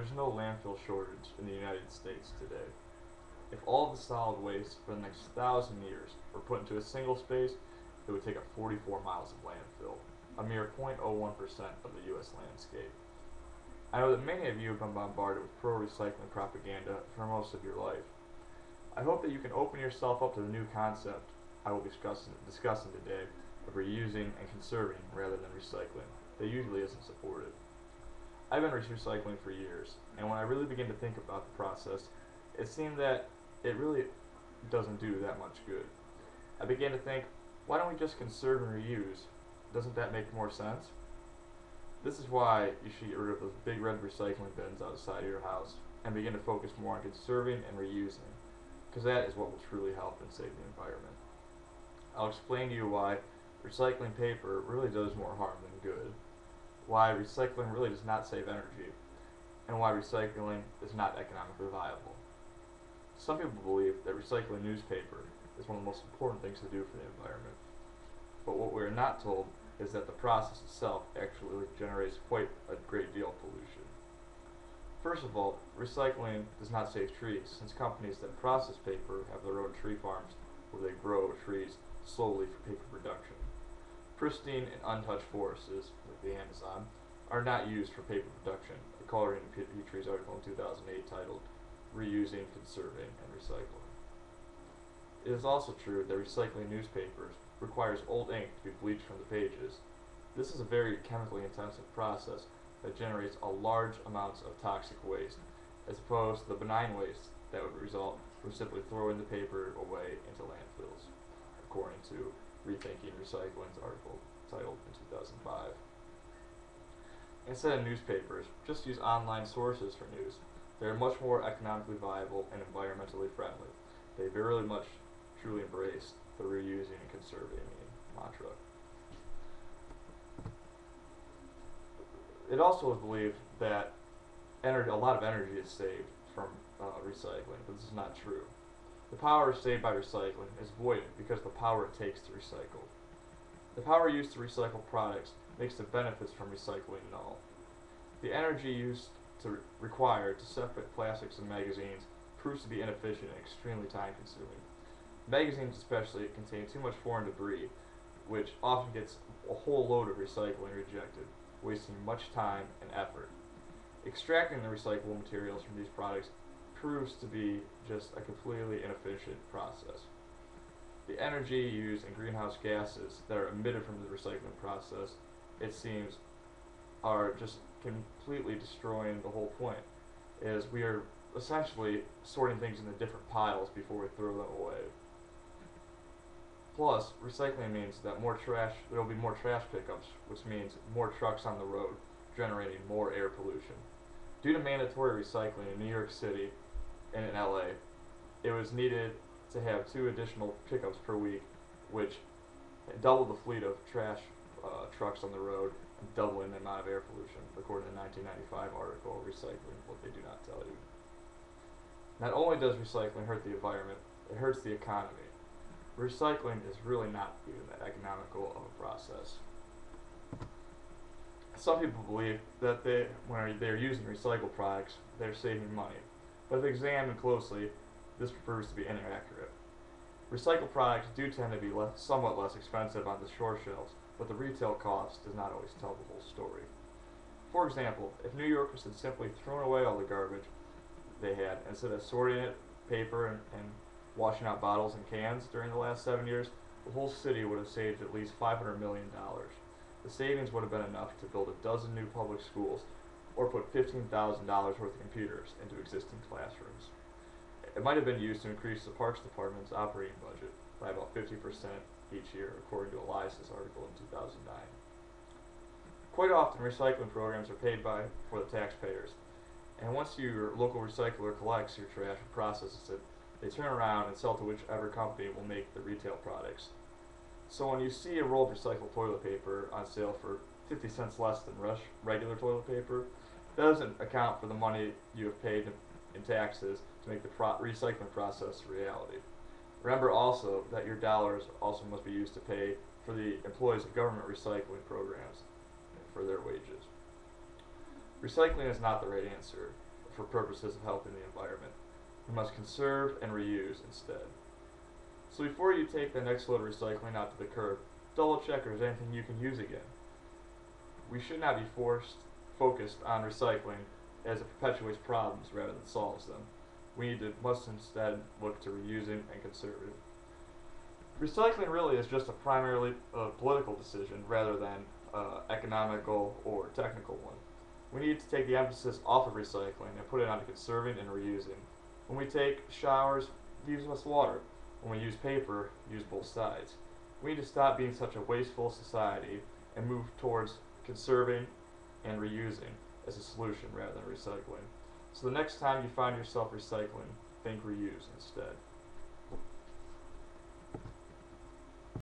there's no landfill shortage in the United States today. If all of the solid waste for the next 1,000 years were put into a single space, it would take up 44 miles of landfill, a mere 0.01% of the U.S. landscape. I know that many of you have been bombarded with pro-recycling propaganda for most of your life. I hope that you can open yourself up to the new concept I will be discussing today of reusing and conserving rather than recycling that usually isn't supported. I've been recycling for years, and when I really began to think about the process, it seemed that it really doesn't do that much good. I began to think, why don't we just conserve and reuse? Doesn't that make more sense? This is why you should get rid of those big red recycling bins outside your house and begin to focus more on conserving and reusing, because that is what will truly help and save the environment. I'll explain to you why recycling paper really does more harm than good, why recycling really does not save energy, and why recycling is not economically viable. Some people believe that recycling newspaper is one of the most important things to do for the environment, but what we are not told is that the process itself actually generates quite a great deal of pollution. First of all, recycling does not save trees, since companies that process paper have their own tree farms where they grow trees slowly for paper production. Pristine and untouched forests, like the Amazon, are not used for paper production, according to Petry's article in 2008 titled Reusing, Conserving, and Recycling. It is also true that recycling newspapers requires old ink to be bleached from the pages. This is a very chemically intensive process that generates a large amounts of toxic waste, as opposed to the benign waste that would result from simply throwing the paper away into landfills, according to Rethinking Recycling's article titled in 2005. Instead of newspapers, just use online sources for news. They are much more economically viable and environmentally friendly. They very much truly embrace the reusing and conserving mantra. It also is believed that a lot of energy is saved from recycling, but this is not true. The power saved by recycling is voided because of the power it takes to recycle. The power used to recycle products makes the benefits from recycling null. The energy used required to separate plastics and magazines proves to be inefficient and extremely time-consuming. Magazines especially contain too much foreign debris, which often gets a whole load of recycling rejected, wasting much time and effort. Extracting the recyclable materials from these products proves to be just a completely inefficient process. The energy used in greenhouse gases that are emitted from the recycling process, it seems, are just completely destroying the whole point, as we are essentially sorting things into different piles before we throw them away. Plus, recycling means that there will be more trash pickups, which means more trucks on the road, generating more air pollution. Due to mandatory recycling in New York City and in LA, it was needed to have 2 additional pickups per week, which doubled the fleet of trash trucks on the road, and doubling the amount of air pollution, according to the 1995 article, Recycling, What They Do Not Tell You. Not only does recycling hurt the environment, it hurts the economy. Recycling is really not even that economical of a process. Some people believe that when they're using recycled products, they're saving money. But if examined closely, this proves to be inaccurate. Recycled products do tend to be somewhat less expensive on the store shelves, but the retail cost does not always tell the whole story. For example, if New Yorkers had simply thrown away all the garbage they had, instead of sorting it, paper, and washing out bottles and cans during the last 7 years, the whole city would have saved at least $500 million. The savings would have been enough to build a dozen new public schools or put $15,000 worth of computers into existing classrooms. It might have been used to increase the Parks Department's operating budget by about 50% each year, according to Elias's article in 2009. Quite often, recycling programs are paid for the taxpayers, and once your local recycler collects your trash and processes it, they turn around and sell to whichever company will make the retail products. So when you see a roll of recycled toilet paper on sale for 50 cents less than regular toilet paper, that doesn't account for the money you have paid in taxes to make the recycling process a reality. Remember also that your dollars also must be used to pay for the employees of government recycling programs for their wages. Recycling is not the right answer. for purposes of helping the environment. We must conserve and reuse instead. So before you take the next load of recycling out to the curb, double check if there's anything you can use again. We should not be focused on recycling as it perpetuates problems rather than solves them. Must instead look to reusing and conserving. Recycling really is just a primarily political decision rather than economical or technical one. We need to take the emphasis off of recycling and put it onto conserving and reusing. When we take showers, use less water. When we use paper, use both sides. We need to stop being such a wasteful society and move towards conserving and reusing as a solution rather than recycling. So the next time you find yourself recycling, think reuse instead.